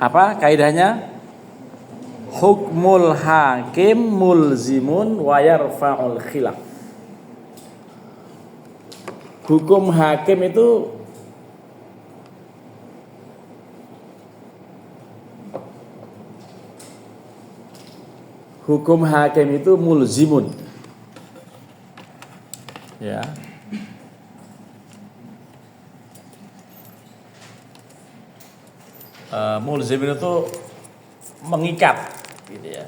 Apa kaidahnya? Hukmul hakim mulzimun wa yarfa'ul khilaf. Hukum hakim itu mulzimun. Ya. Mulzimun itu mengikat, gitu ya.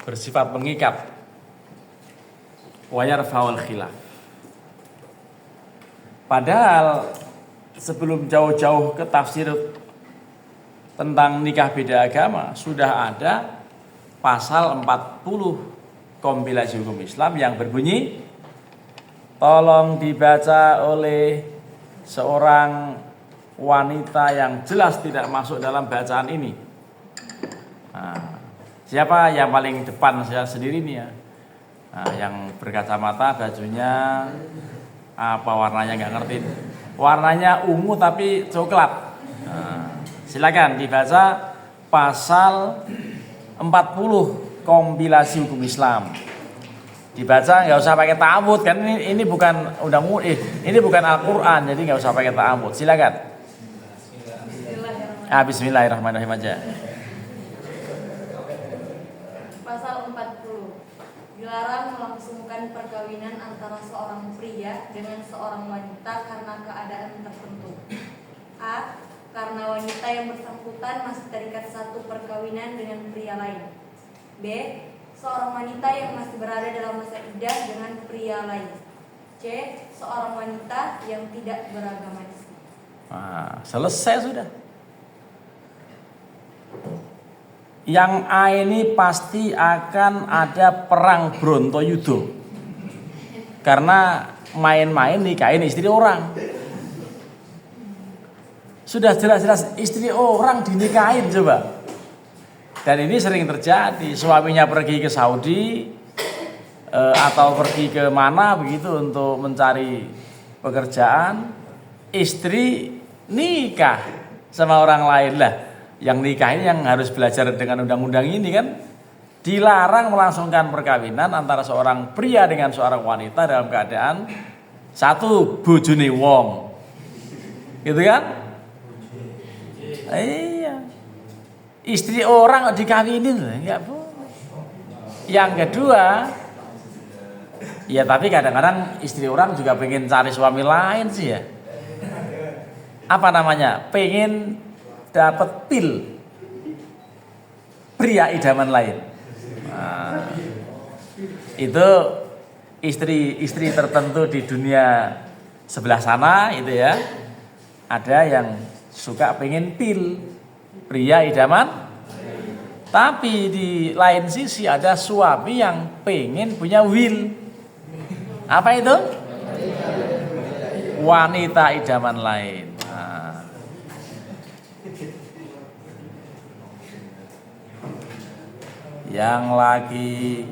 Bersifat mengikat. Wa yarfa'ul khilaf. Padahal sebelum jauh-jauh ke tafsir tentang nikah beda agama sudah ada pasal 40 kompilasi hukum Islam yang berbunyi, tolong dibaca oleh seorang wanita yang jelas tidak masuk dalam bacaan ini. Nah, siapa yang paling depan? Saya sendiri nih ya. Nah, yang berkacamata, bajunya apa warnanya nggak ngerti. Warnanya ungu tapi coklat. Nah, silakan dibaca pasal 40 kompilasi hukum Islam. Dibaca, nggak usah pakai ta'awudz kan, ini bukan ini bukan Al-Qur'an, jadi nggak usah pakai ta'awudz. Silakan. Bismillahirrahmanirrahim aja. Pasal 40. Dilarang melangsungkan perkawinan antara seorang pria dengan seorang wanita karena keadaan tertentu. A. Karena wanita yang bersangkutan masih terikat satu perkawinan dengan pria lain. B. Seorang wanita yang masih berada dalam masa iddah dengan pria lain. C. Seorang wanita yang tidak beragama Islam. Nah, selesai sudah. Yang A ini pasti akan ada perang Brontoyudo. Karena main-main nikahin istri orang. Sudah jelas-jelas istri orang dinikahin coba. Dan ini sering terjadi. Suaminya pergi ke Saudi atau pergi ke mana begitu untuk mencari pekerjaan, istri nikah sama orang lain lah. Yang nikah ini yang harus belajar dengan undang-undang ini kan, dilarang melangsungkan perkawinan antara seorang pria dengan seorang wanita dalam keadaan satu bojone wong, gitu kan? Iya, istri orang dikawinin nggak boleh. Yang kedua, ya tapi kadang-kadang istri orang juga pengen cari suami lain sih ya. Apa namanya? Pengen dapat pil pria idaman lain. Nah, itu istri tertentu di dunia sebelah sana itu ya, ada yang suka pengen pil pria idaman. Tapi di lain sisi ada suami yang pengen punya will. Apa itu? Wanita idaman lain. Yang lagi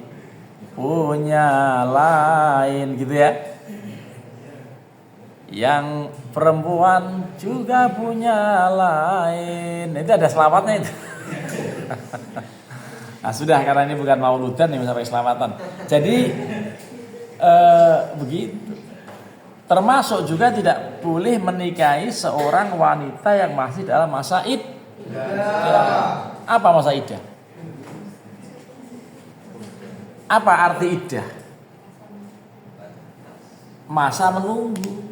punya lain gitu ya. Yang perempuan juga punya lain. Itu ada selawatnya itu. Nah sudah, karena ini bukan mauludan ini sampai selamatan. Jadi begitu. Termasuk juga tidak boleh menikahi seorang wanita yang masih dalam masa iddah. Apa masa iddah? Apa arti iddah? Masa menunggu.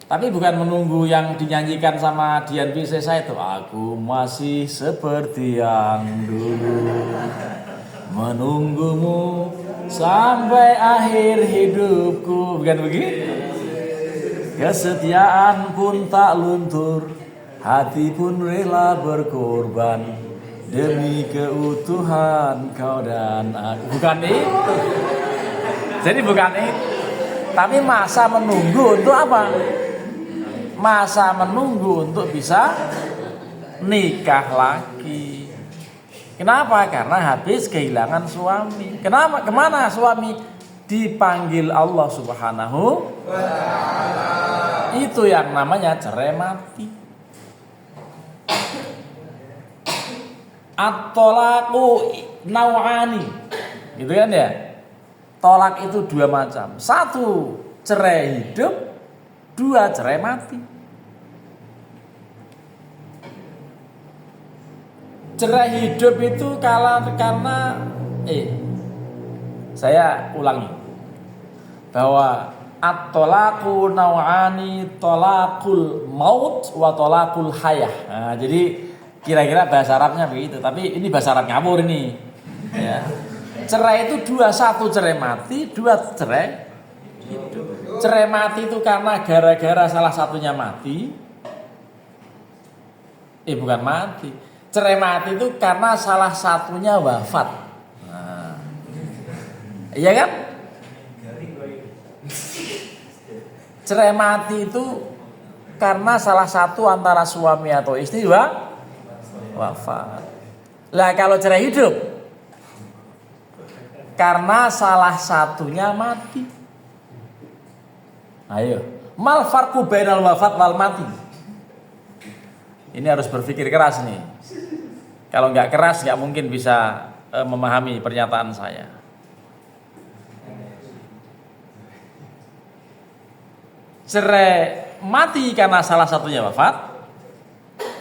Tapi bukan menunggu yang dinyanyikan sama Dian Piscesa itu. Aku masih seperti yang dulu, menunggumu sampai akhir hidupku. Bukan begitu? Kesetiaan pun tak luntur, hati pun rela berkorban demi keutuhan kau dan aku. Bukan itu. Jadi bukan itu. Tapi masa menunggu untuk apa? Masa menunggu untuk bisa nikah lagi. Kenapa? Karena habis kehilangan suami. Kenapa? Kemana suami? Dipanggil Allah Subhanahu wa ta'ala. itu yang namanya cerai mati. At-tolaqu naw'ani, gitu kan ya? Tolak itu dua macam. Satu cerai hidup, dua cerai mati. Cerai hidup itu karena saya ulangi bahwa at-tolaqu naw'ani, tolakul maut wa tolakul hayah. Nah, jadi kira-kira bahasa Arabnya begitu, tapi ini bahasa Arab ngawur ini. Ya. Cerai itu dua, satu cerai mati, dua cerai hidup. Cerai mati itu karena gara-gara salah satunya mati. Bukan mati. Cerai mati itu karena salah satunya wafat. Nah. Iya kan? Cerai mati itu karena salah satu antara suami atau istri wafat. Lah kalau cerai hidup karena salah satunya mati. Ayo, mal farqu bainal wafat wal mati. Ini harus berpikir keras nih. Kalau nggak keras nggak mungkin bisa memahami pernyataan saya. Cerai mati karena salah satunya wafat.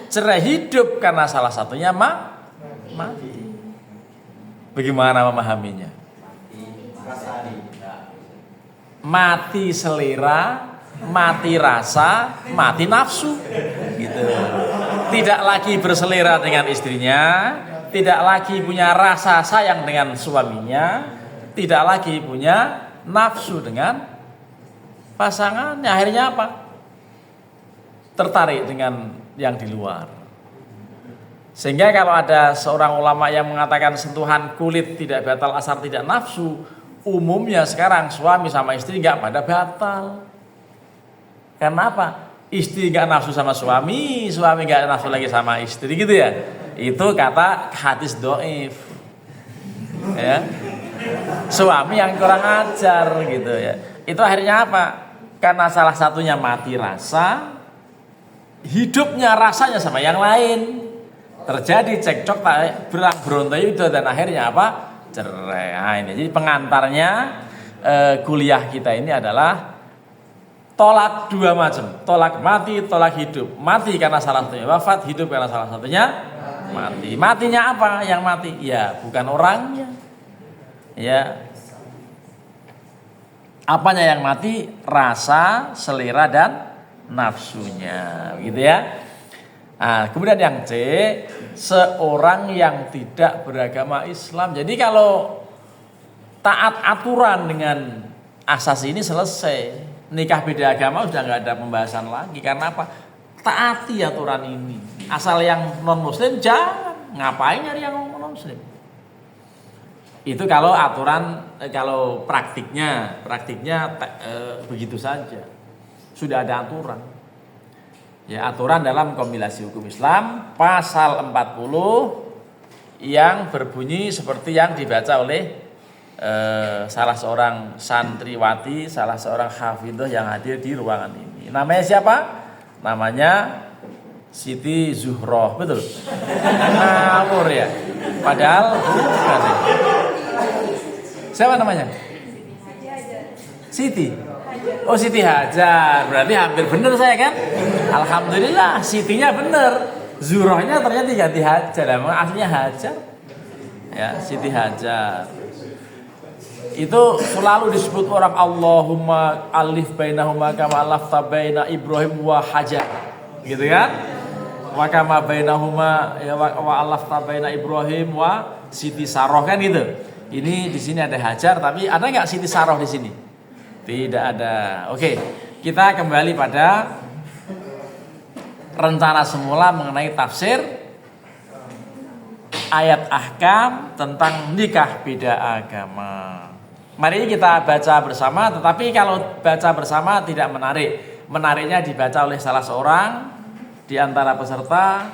Cerai hidup karena salah satunya mati. Bagaimana memahaminya? Mati selera, mati rasa, mati nafsu, gitu. Tidak lagi berselera dengan istrinya, tidak lagi punya rasa sayang dengan suaminya, tidak lagi punya nafsu dengan pasangannya. Akhirnya apa? Tertarik dengan yang di luar. Sehingga kalau ada seorang ulama yang mengatakan sentuhan kulit tidak batal asal tidak nafsu, umumnya sekarang suami sama istri nggak pada batal. Karena apa? Istri nggak nafsu sama suami, suami nggak nafsu lagi sama istri, gitu ya. Itu kata hadis dhaif. Ya. Suami yang kurang ajar, gitu ya. Itu akhirnya apa? Karena salah satunya mati rasa, hidupnya rasanya sama yang lain, terjadi cekcok, berang berontak dan akhirnya apa? Cerai. Nah, ini jadi pengantarnya kuliah kita ini adalah tolak dua macam, tolak mati, tolak hidup. Mati karena salah satunya wafat, hidup karena salah satunya mati. Matinya apa yang mati? Ya bukan orangnya, ya apanya yang mati? Rasa, selera dan nafsunya, gitu ya. Nah, kemudian yang C, seorang yang tidak beragama Islam. Jadi kalau taat aturan dengan asas ini selesai, nikah beda agama sudah nggak ada pembahasan lagi. Karena apa? Taati aturan ini. Asal yang non Muslim jangan, ngapain nyari yang non Muslim? Itu kalau aturan, kalau praktiknya begitu saja. Sudah ada aturan. Ya, aturan dalam kompilasi hukum Islam pasal 40 yang berbunyi seperti yang dibaca oleh salah seorang santriwati, salah seorang hafidhah yang hadir di ruangan ini. Namanya siapa? Namanya Siti Zuhroh, betul? Ngawur ya. Padahal bukan ya. Siapa namanya? Siti. Oh, Siti Hajar. Berarti hampir benar saya kan? Alhamdulillah, Sitinya benar. Zuhrohnya ternyata diganti Hajar. Emang aslinya Hajar. Ya, Siti Hajar. Itu selalu disebut orang Allahumma alif bainahuma kama alafta baina Ibrahim wa Hajar. Gitu kan? Wa kama bainahuma ya wa alafta baina Ibrahim wa Siti Saroh, kan gitu. Ini di sini ada Hajar, tapi ada nggak Siti Saroh di sini? Tidak ada. Oke, kita kembali pada rencana semula mengenai tafsir ayat ahkam tentang nikah beda agama. Mari kita baca bersama, tetapi kalau baca bersama tidak menarik. Menariknya dibaca oleh salah seorang di antara peserta.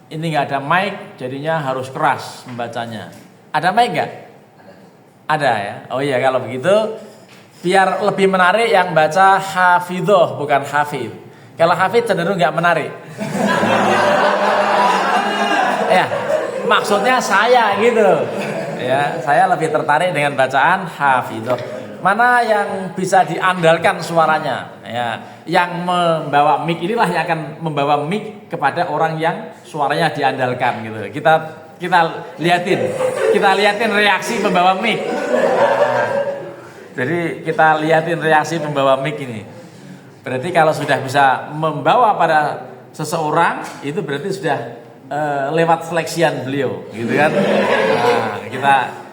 Ini nggak ada mic, jadinya harus keras membacanya. Ada mic nggak? Ada ya. Oh iya, kalau begitu biar lebih menarik yang baca hafidhoh bukan hafid. Kalau hafid cenderung nggak menarik. Ya, maksudnya saya gitu. Ya, saya lebih tertarik dengan bacaan hafidhoh. Mana yang bisa diandalkan suaranya, ya, yang membawa mic inilah yang akan membawa mic kepada orang yang suaranya diandalkan gitu. Kita liatin reaksi pembawa mic. Jadi kita liatin reaksi pembawa mic ini. Berarti kalau sudah bisa membawa pada seseorang itu berarti sudah lewat seleksian beliau, gitu kan? Nah,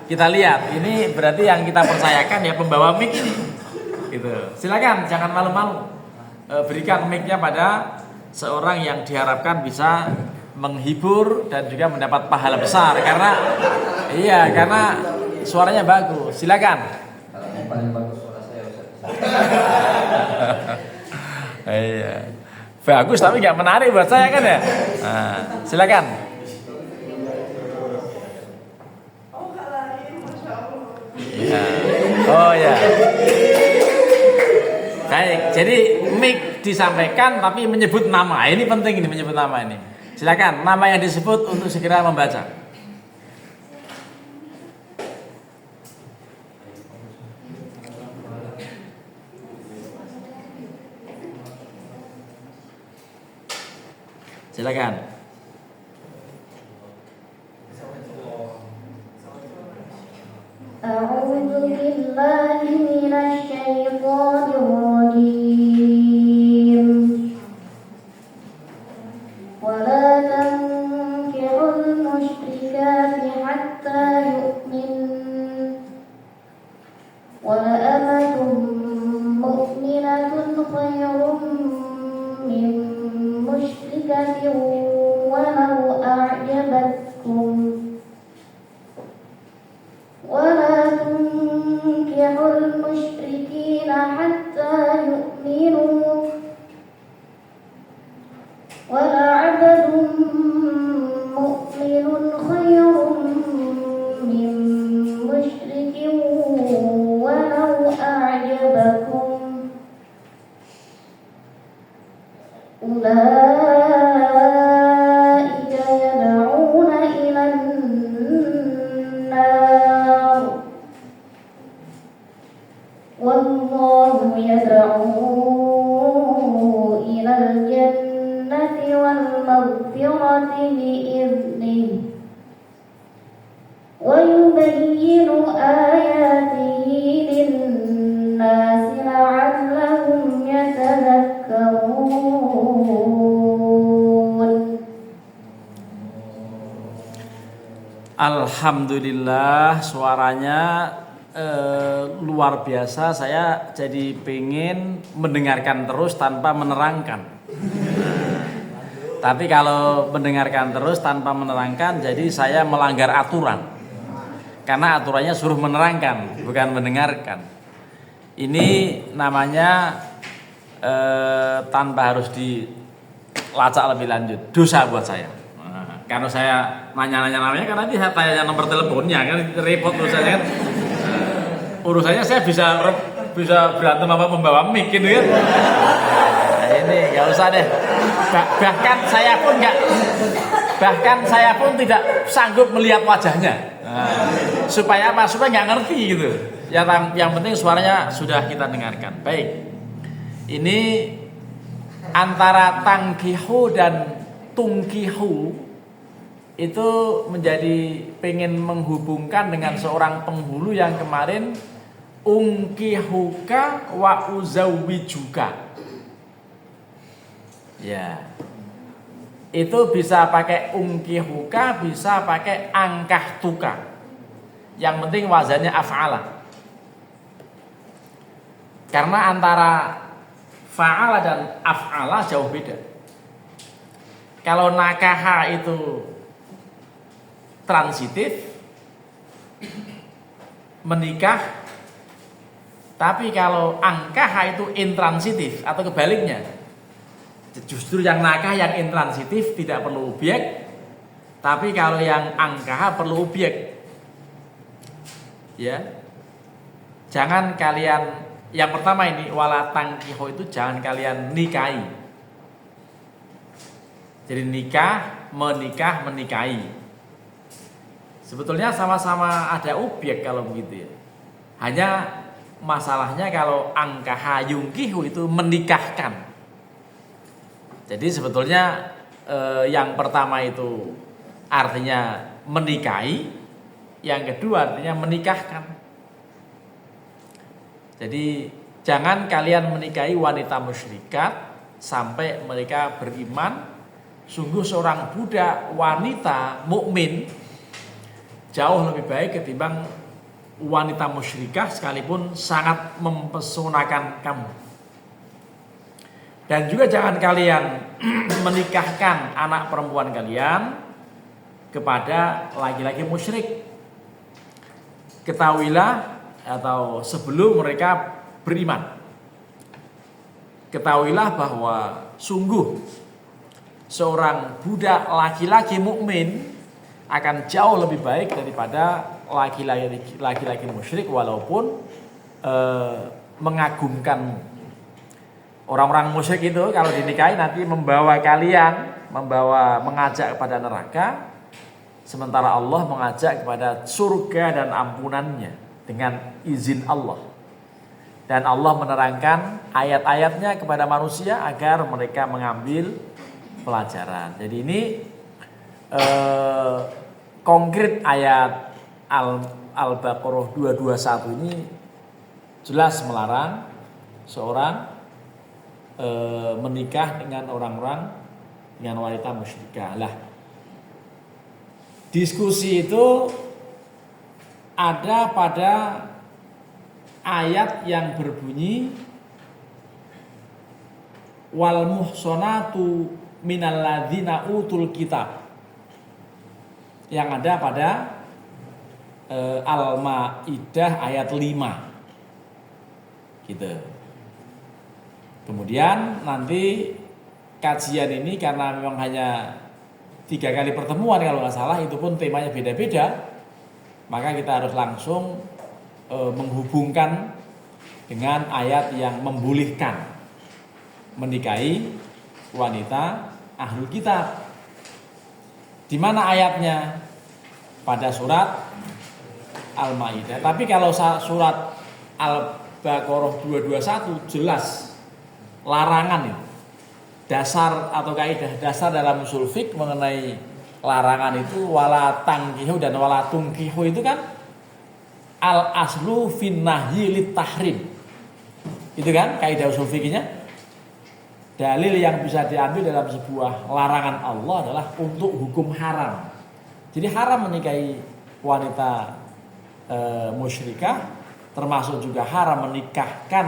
kita lihat ini berarti yang kita percayakan ya pembawa mic ini. Gitu. Silakan jangan malu-malu. Berikan mic-nya pada seorang yang diharapkan bisa menghibur dan juga mendapat pahala besar karena suaranya bagus. Silakan. Yang paling bagus suara saya Ustaz. Iya. Bagus tapi nggak menarik buat saya kan ya. Nah, silakan. Ya. Oh ya. Baik. Jadi mic disampaikan tapi menyebut nama. Ini penting ini menyebut nama ini. Silakan nama yang disebut untuk segera membaca. Silakan. A'udzu billahi minasy syaithanir rajim. Wa la tankihul musyrikati hatta yu'min. Wa la amatun mu'minatun khairum min musyrikatin walau a'jabatkum. ولا تنكحوا المشركين حتى يؤمنوا ولعبد مؤمن خير من مشرك ولو أعجبكم أولئك يدعون إلى النار والله يدعو إلى الجنة والمغفرة بإذنه ويبين آياته للناس لعلهم يتذكرون. Alhamdulillah suaranya luar biasa. Saya jadi pengen mendengarkan terus tanpa menerangkan. Tapi kalau mendengarkan terus tanpa menerangkan, jadi saya melanggar aturan. Karena aturannya suruh menerangkan, bukan mendengarkan. Ini namanya tanpa harus dilacak lebih lanjut. Dosa buat saya. Karena saya nanya-nanya namanya, karena nanti saya tanya nomor teleponnya kan repot urusannya kan. Urusannya saya bisa berantem apa membawa mic gitu kan. Nah, ini nggak usah deh. Bahkan saya pun tidak sanggup melihat wajahnya. Nah, supaya apa? Supaya nggak ngerti gitu. Yang penting suaranya sudah kita dengarkan. Baik. Ini antara tangkihu dan tungkihu itu menjadi pengen menghubungkan dengan seorang penghulu yang kemarin ungkihuka wa uzawwijuka. Ya. Itu bisa pakai ungkihuka, bisa pakai angkahtuka. Yang penting wazannya af'ala. Karena antara fa'ala dan af'ala jauh beda. Kalau nakaha itu transitif, menikah. Tapi kalau angkaha itu intransitif atau kebaliknya. Justru yang nakah yang intransitif tidak perlu objek, tapi kalau yang angkaha perlu objek. Ya. Jangan kalian yang pertama ini wala tangkiho itu jangan kalian nikahi. Jadi nikah, menikah, menikahi. Sebetulnya sama-sama ada objek kalau begitu ya. Hanya masalahnya kalau angkaha yungkihu itu menikahkan. Jadi sebetulnya yang pertama itu artinya menikahi, yang kedua artinya menikahkan. Jadi jangan kalian menikahi wanita musyrikat sampai mereka beriman. Sungguh seorang budak wanita mukmin jauh lebih baik ketimbang wanita musyrikah sekalipun sangat mempesonakan kamu. Dan juga jangan kalian menikahkan anak perempuan kalian kepada laki-laki musyrik. Ketahuilah atau sebelum mereka beriman, ketahuilah bahwa sungguh seorang budak laki-laki mukmin akan jauh lebih baik daripada laki-laki musyrik walaupun mengagumkanmu. Orang-orang musyrik itu kalau dinikahi nanti mengajak kepada neraka, sementara Allah mengajak kepada surga dan ampunannya dengan izin Allah. Dan Allah menerangkan ayat-ayatnya kepada manusia agar mereka mengambil pelajaran. Jadi ini konkret ayat Al-Baqarah 221 ini jelas melarang seorang menikah dengan dengan wanita musyrikah. Lah, diskusi itu ada pada ayat yang berbunyi wal muhsanatu minal ladzina utul kitab, yang ada pada Al-Maidah ayat 5 gitu. Kemudian nanti kajian ini karena memang hanya 3 kali pertemuan kalau nggak salah, itu pun temanya beda-beda, maka kita harus langsung menghubungkan dengan ayat yang membolehkan menikahi wanita ahlul kitab. Di mana ayatnya? Pada surat Al-Maidah. Tapi kalau surat Al-Baqarah 221 jelas larangan itu. Dasar atau kaidah dasar dalam usul fiqh mengenai larangan itu wala tangkihu dan wala tungkihu itu kan al aslu fin nahyi lit tahrim. Itu kan kaidah usul fikihnya. Dalil yang bisa diambil dalam sebuah larangan Allah adalah untuk hukum haram. Jadi haram menikahi wanita musyrikah, termasuk juga haram menikahkan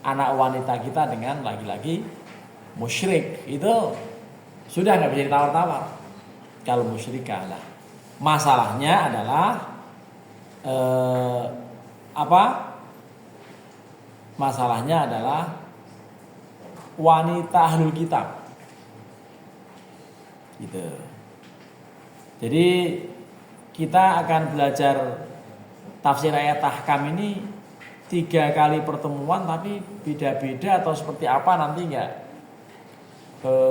anak wanita kita dengan laki-laki musyrik. Itu sudah nggak bisa ditawar-tawar kalau musyrikah lah. Masalahnya adalah Masalahnya adalah wanita ahlul kitab. Gitu. Jadi kita akan belajar tafsir ayat ahkam ini 3 kali pertemuan, tapi beda-beda atau seperti apa nanti enggak.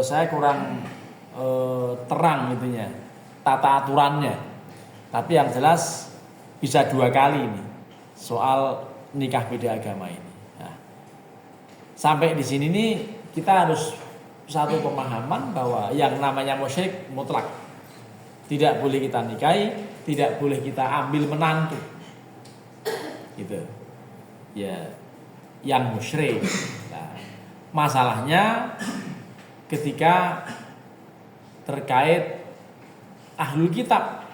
Saya kurang terang itunya, tata aturannya. Tapi yang jelas bisa 2 kali ini soal nikah beda agama ini. Nah, sampai di sini nih kita harus satu pemahaman bahwa yang namanya musyrik mutlak. Tidak boleh kita nikahi, tidak boleh kita ambil menantu. Gitu. Ya, yang musyrik. Nah, masalahnya ketika terkait ahlul kitab.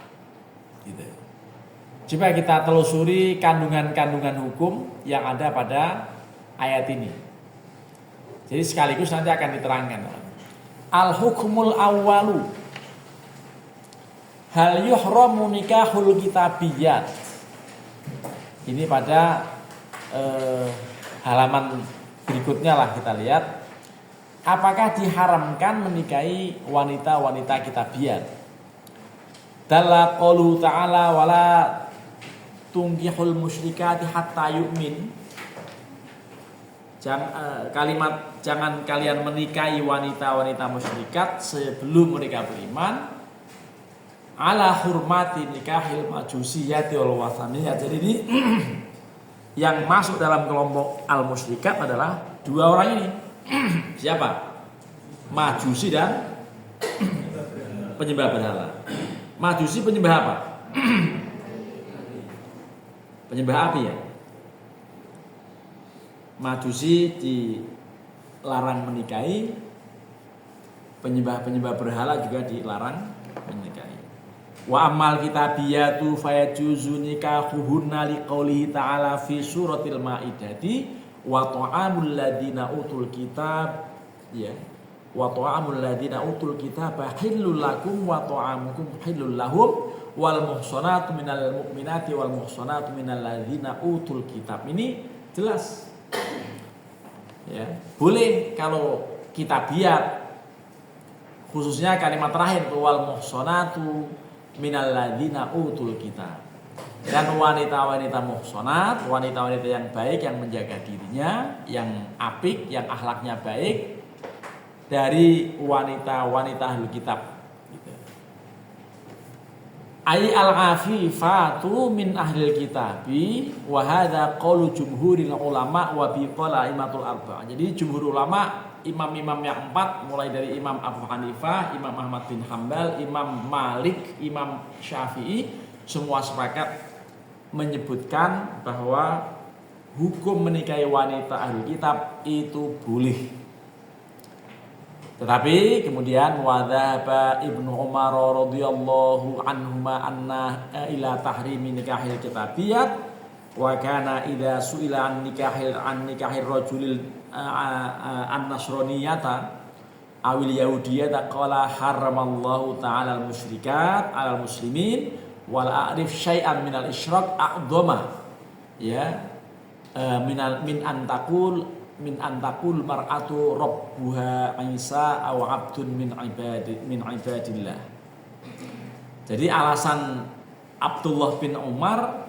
Gitu. Coba kita telusuri kandungan-kandungan hukum yang ada pada ayat ini. Jadi sekaligus nanti akan diterangkan. Al-hukmul awwalu hal yuhramu nikahul kitabiyat. Ini pada halaman berikutnya lah kita lihat. Apakah diharamkan menikahi wanita-wanita kitabiyat? Dalla qaulu ta'ala wala tungkihul musyrikati hatta yu'min. kalimat jangan kalian menikahi wanita-wanita musyrikat sebelum mereka beriman. Ala hurmati nikahil majusiyati wal wathaniyah. Jadi ini yang masuk dalam kelompok al-musyrikat adalah dua orang ini. Siapa? Majusi dan penyembah berhala. Majusi penyembah apa? Penyembah api ya. Majusi dilarang menikahi, penyembah berhala juga dilarang menikahi. Wa amal kitabiyatu fayajuzu nikahuhunna liqaulihi ta'ala fi suratil maidati wa ta'amul ladina utul kitab ya wa ta'amul ladina utul kitab halul lakum wa ta'amukum halul lahum wal muhsanatu minal mu'minati wal muhsanatu minal ladina utul kitab. Ini jelas ya, boleh kalau kitabiat, khususnya kalimat terakhir wal muhsanatu minal ladina utul kitab. Dan wanita-wanita muhsanat, wanita-wanita yang baik, yang menjaga dirinya, yang apik, yang akhlaknya baik dari wanita-wanita ahlul kitab. Ai al-afifatu min ahlil kitabi wa hadza qaulu jumhuril ulama wa bi qalaimatul arba'. Jadi jumhur ulama, imam-imam yang 4 mulai dari Imam Abu Hanifah, Imam Ahmad bin Hambal, Imam Malik, Imam Syafi'i semua sepakat menyebutkan bahwa hukum menikahi wanita ahli kitab itu boleh. Tetapi kemudian wadhaba Ibnu Umar radhiyallahu anhuma anna ila tahrimi nikahil kitabiyat wa kana idza su'ila an nikahir rajulil an-nasraniyata awil yahudiyata qala haramallahu ta'ala al-musyrikat 'alal muslimin wal a'rif syai'an minal isyraq a'dhama ya min antakul mar'atu rabbuha Isa aw 'abdun min ibadillah. Jadi alasan Abdullah bin Umar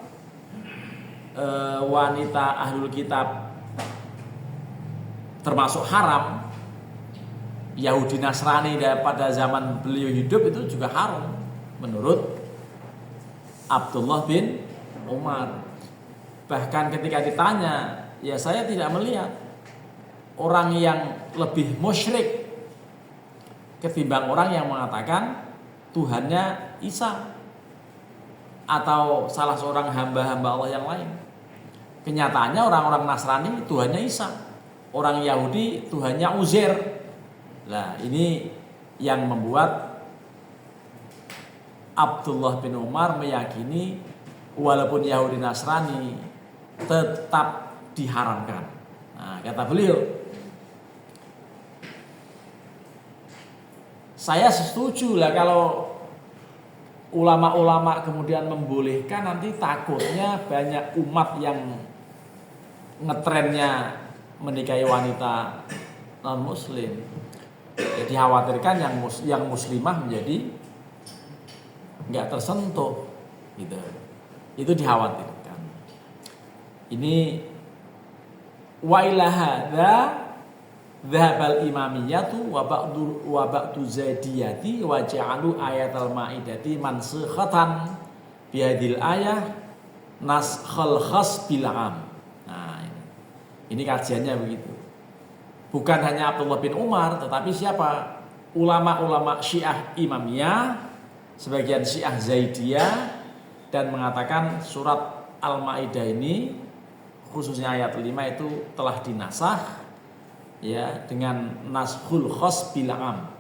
wanita ahlul kitab termasuk haram, Yahudi Nasrani pada zaman beliau hidup itu juga haram menurut Abdullah bin Umar. Bahkan ketika ditanya, ya saya tidak melihat orang yang lebih musyrik ketimbang orang yang mengatakan Tuhannya Isa atau salah seorang hamba-hamba Allah yang lain. Kenyataannya orang-orang Nasrani Tuhannya Isa, orang Yahudi Tuhannya Uzair. Nah, ini yang membuat Abdullah bin Umar meyakini walaupun Yahudi Nasrani tetap diharamkan. Nah, kata beliau, saya setuju lah kalau ulama-ulama kemudian membolehkan, nanti takutnya banyak umat yang ngetrennya menikahi wanita non muslim. Jadi khawatirkan yang muslimah menjadi nggak tersentuh gitu. Itu dikhawatirkan. Ini wa ila hadza dhahabal imamiyatu wa ba'du zadiyati wa ja'alu ayatal maidati mansukhatan bi hadhil ayah naskhal khas bil am. Nah, ini kajiannya begitu. Bukan hanya Abdullah bin Umar, tetapi siapa? Ulama-ulama Syiah Imamiyah, sebagian Syiah Zaidiyah, dan mengatakan surat Al-Maidah ini khususnya ayat 5 itu telah dinasakh ya dengan naskhul khas bil am.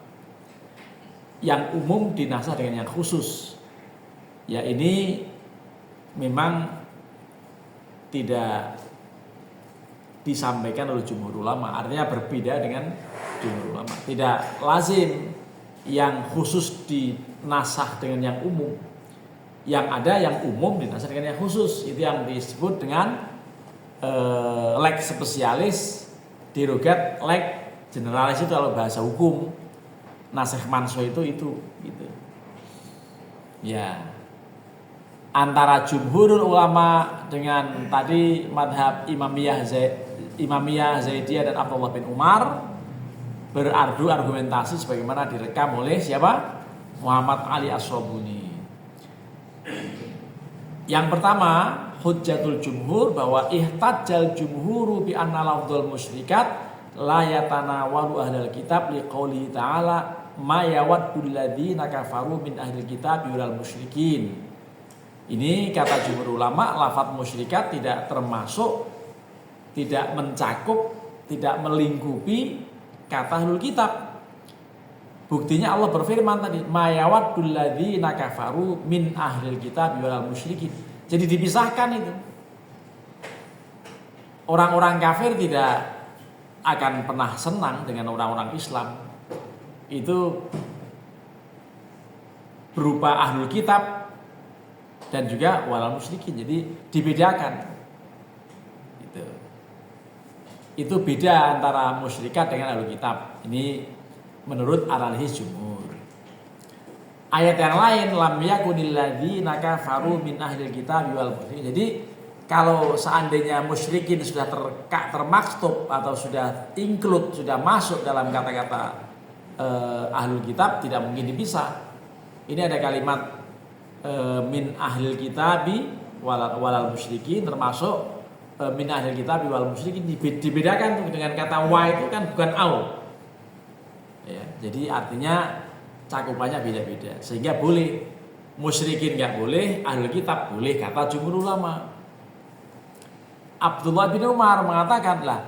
Yang umum dinasakh dengan yang khusus. Ya, ini memang tidak disampaikan oleh jumhur ulama, artinya berbeda dengan jumhur ulama. Tidak lazim yang khusus dinasakh dengan yang umum. Yang ada yang umum dinasakh dengan yang khusus. Itu yang disebut dengan leg spesialis, derogat, leg generalis, itu kalau bahasa hukum. Nasikh mansukh itu gitu. Ya. Antara jumhurul ulama dengan tadi madhab Imamiyah Imamiyah, Zaidiyah dan Abdullah bin Umar berardu argumentasi sebagaimana direkam oleh siapa? Muhammad Ali As-Sobuni. Yang pertama, hujjatul jumhur, bahwa ihtajjal jumhuru bi anna lafdzul musyrikat la yatanawalu ahlul kitab liqouli ta'ala ma yawaddul ladzina kafaru min ahlil kitab yural musyrikin. Ini kata jumhur ulama, lafadz musyrikat tidak termasuk, tidak mencakup, tidak melingkupi kata ahlul kitab. Buktinya Allah berfirman tadi, ma yawaddul ladzina kafaru min ahlil kitab yural musyrikin. Jadi dipisahkan itu. Orang-orang kafir tidak akan pernah senang dengan orang-orang Islam. Itu berupa ahlul kitab dan juga walal musyrikin. Jadi dibedakan. Itu beda antara musyrikat dengan ahlul kitab. Ini menurut analisis jumhur. Ayat yang lain, lam yakunil ladzina kafaru min ahlil kitab wal musyrikin. Jadi kalau seandainya musyrikin sudah termaktub atau sudah include, sudah masuk dalam kata-kata ahlul kitab, tidak mungkin dipisah. Ini ada kalimat min ahlil kitabi walal musyrikin, termasuk min ahlil kitabi wal musyrikin, dibedakan tuh dengan kata wa, itu kan bukan au. Ya, jadi artinya cakupannya beda-beda, sehingga boleh musyrikin nggak boleh, ahlul kitab boleh, kata jumhur ulama. Abdullah bin Umar mengatakan, lah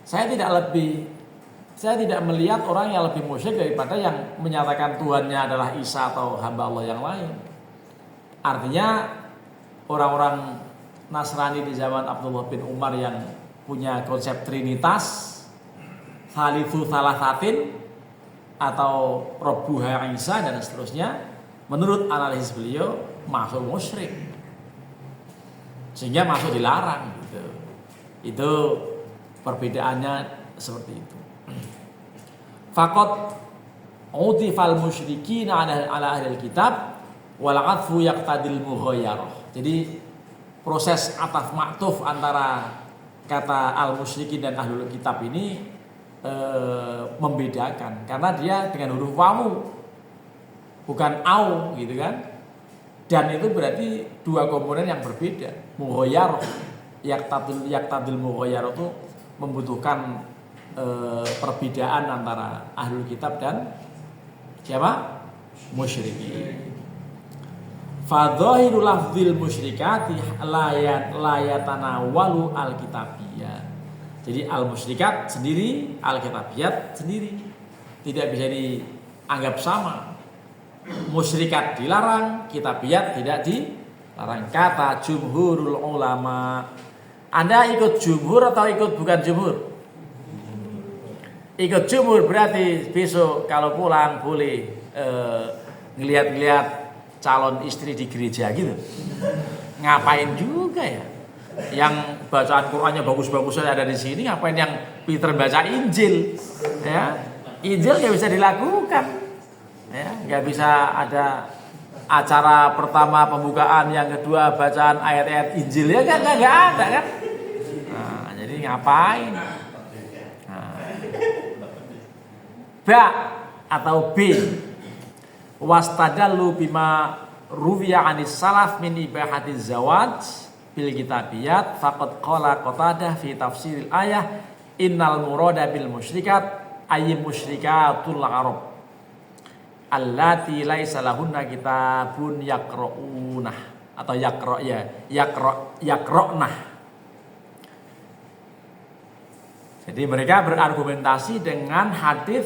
saya tidak melihat orang yang lebih musyrik daripada yang menyatakan Tuhannya adalah Isa atau hamba Allah yang lain. Artinya orang-orang Nasrani di zaman Abdullah bin Umar yang punya konsep trinitas, thalithu thalathatin, atau Rabbuha Isa dan seterusnya, menurut analisis beliau masuk musyrik, sehingga masuk dilarang gitu. Itu perbedaannya seperti itu. Faqat udifal musyrikin ala ahlil kitab wal atfu yaqtadil mughayyarah. Jadi proses ataf maktuf antara kata al musyrikin dan ahlul kitab ini membedakan, karena dia dengan huruf wawu bukan au gitu kan. Dan itu berarti dua komponen yang berbeda. Mughayyarah, yaqtadil mughayyarah itu membutuhkan perbedaan antara ahlul kitab dan siapa? Musyrikin. Fadhahirul lafdzil musyrikati la yatanawalu al-kitabiyah. Jadi al-musyrikat sendiri, al-kitabiyat sendiri, tidak bisa dianggap sama. Musyrikat dilarang, kitabiyat tidak dilarang. Kata jumhurul ulama. Anda ikut jumhur atau ikut bukan jumhur? Ikut jumhur berarti besok kalau pulang boleh ngelihat-ngelihat calon istri di gereja gitu. Ngapain juga ya? Yang bacaan Qur'annya bagus-bagus ada di sini, ngapain yang pinter baca Injil? Ya, Injil nggak bisa dilakukan. Ya, nggak bisa ada acara pertama pembukaan, yang kedua bacaan ayat-ayat Injil, ya kan nggak ada kan? Nah, jadi ngapain? Nah. Ba atau B, wastadallu bima ruwiya anis salaf min ibahatiz zawaj bil kitabiyat faqad qala Qatadah fi tafsiril ayah innal murada bil musyrikat ay musyrikatul arab allati laisa lahunna kitabun yaqra'unah atau yaqra'nah. Jadi mereka berargumentasi dengan hadis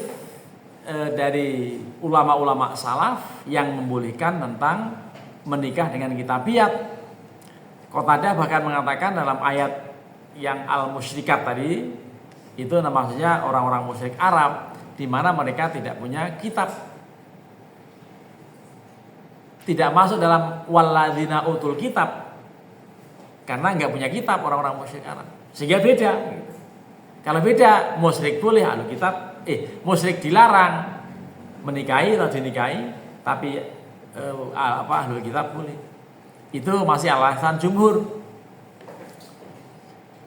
dari ulama-ulama salaf yang membolehkan tentang menikah dengan kitabiyat. Qatadah bahkan mengatakan dalam ayat yang al-musyrikat tadi, itu maksudnya orang-orang musyrik Arab di mana mereka tidak punya kitab. Tidak masuk dalam walladzina utul kitab, karena enggak punya kitab orang-orang musyrik Arab. Sehingga beda. Kalau beda, musyrik boleh, ahlu kitab musyrik dilarang menikahi atau dinikahi, tapi ahlu kitab boleh. Itu masih alasan jumhur.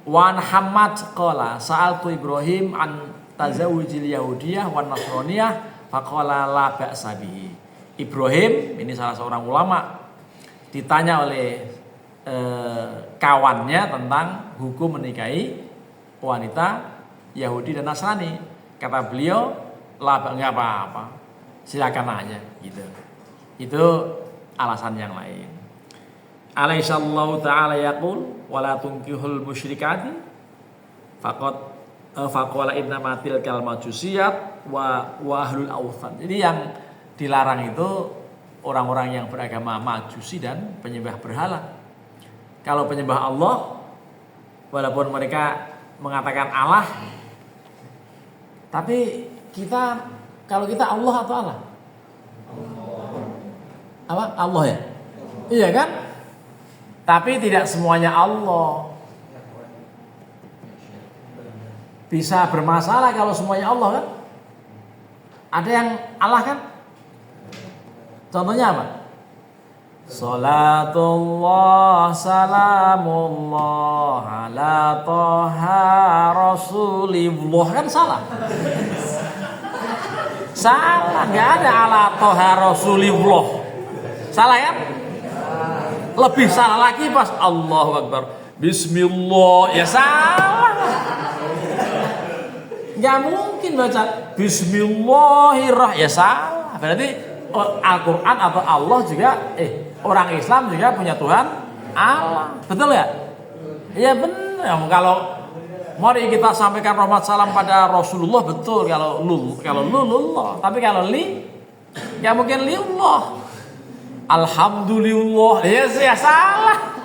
Wan Hamad qala sa'altu Ibrahim an tazawujil Yahudiyah wan Nasraniyah faqala la ba'sa bihi. Ibrahim ini salah seorang ulama ditanya oleh kawannya tentang hukum menikahi wanita Yahudi dan Nasrani. Kata beliau, enggak apa-apa, silakan aja gitu. Itu alasan yang lain. Alaihissallahu ta'ala yaqul wala tunkihul musyrikati faqala innama tilkal majusiyat wa ahlul awthan. Jadi yang dilarang itu orang-orang yang beragama Majusi dan penyembah berhala. Kalau penyembah Allah, walaupun mereka mengatakan Allah, tapi kalau kita Allah atau Allah? Apa? Allah ya? Iya kan? Tapi tidak semuanya Allah. Bisa bermasalah kalau semuanya Allah kan? Ada yang Allah kan? Contohnya apa? Salatullah salamullah ala toha rasulillah. Kan salah. Salah, nggak ada ala toha rasulillah. Salah ya? Lebih salah lagi pas Allahu Akbar Bismillah. Ya salah. Nggak mungkin baca Bismillahirrahmanirrahim. Ya salah. Berarti Al-Quran atau Allah juga orang Islam juga punya Tuhan Allah. Betul ya? Iya benar. Kalau mari kita sampaikan rahmat salam pada Rasulullah, betul. Kalau lulullah. Tapi kalau nggak mungkin liullah. Alhamdulillah. Ya salah.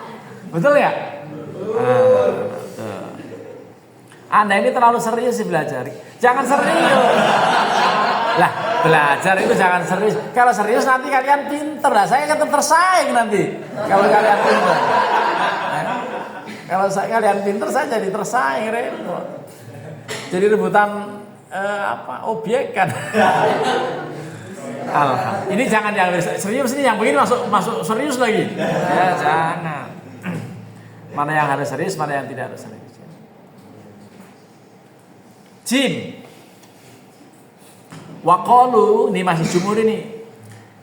Betul ya? Anda ini terlalu serius sih belajar. Jangan serius. Lah, belajar itu jangan serius. Kalau serius nanti kalian pinter lah. Saya akan tersaing nanti. Kalau kalian pinter. Kalau kalian pinter saya jadi tersaing, repot. Jadi rebutan objek kan. Ini jangan yang serius, ini yang begini masuk serius lagi. Ya jangan. Mana yang harus serius, mana yang tidak harus serius. Jim. Waqalu, ini masih jumhur ini.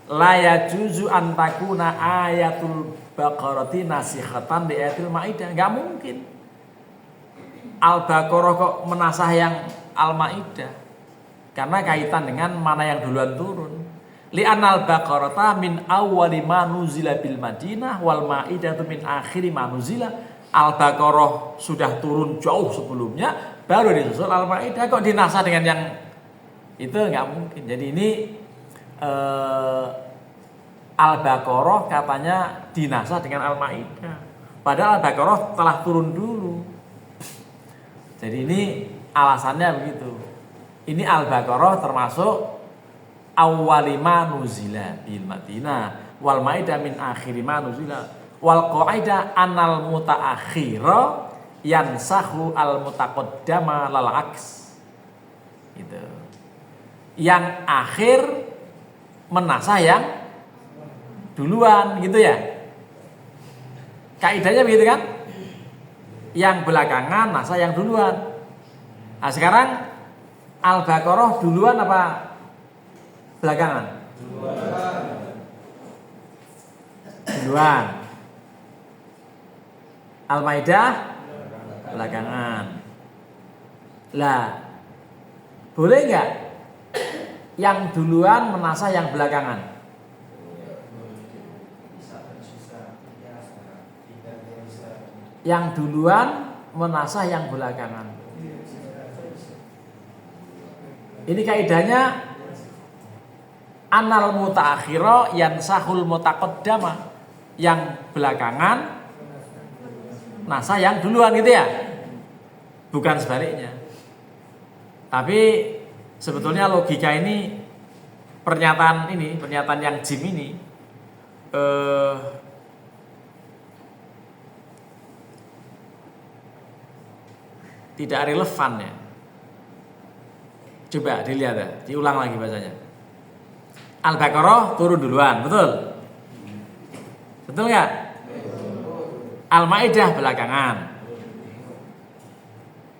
La yajuzu an takuna ayatul Baqarati nasikhatan di ayatil Maidah. Enggak mungkin. Al-Baqarah kok menasah yang Al-Maidah. Karena kaitan dengan mana yang duluan turun. Li'anal Baqarata min awwali ma nuzila bil Madinah wal Maidatu min akhiri ma nuzila. Al-Baqarah sudah turun jauh sebelumnya, baru disusul Al-Maidah. Kok dinasah dengan yang itu nggak mungkin. Jadi ini Al-Baqarah katanya dinasah dengan Al-Maidah. Padahal Al-Baqarah telah turun dulu. Jadi ini alasannya begitu. Ini Al-Baqarah termasuk awwalima nuzila bil Madinah wal Maidah min akhiri ma nuzila wal qaidah anal mutaakhira yansahu al mutaqaddama lal aks. Gitu. Yang akhir menasah yang duluan gitu ya. Kaidahnya begitu kan? Yang belakangan nasah yang duluan. Nah sekarang Al-Baqarah duluan apa belakangan? Duluan. Al-Maidah belakangan. Lah, boleh nggak yang duluan menasah yang belakangan? Yang duluan menasah yang belakangan. Ini kaidahnya anal mutaakhira yansahul mutaqaddama. Yang belakangan nasah yang duluan gitu ya. Bukan sebaliknya. Tapi sebetulnya logika ini pernyataan yang Jim ini tidak relevan ya. Coba dilihat ya, diulang lagi bacanya. Al-Baqarah turun duluan, betul? Betul nggak? Al-Maidah belakangan.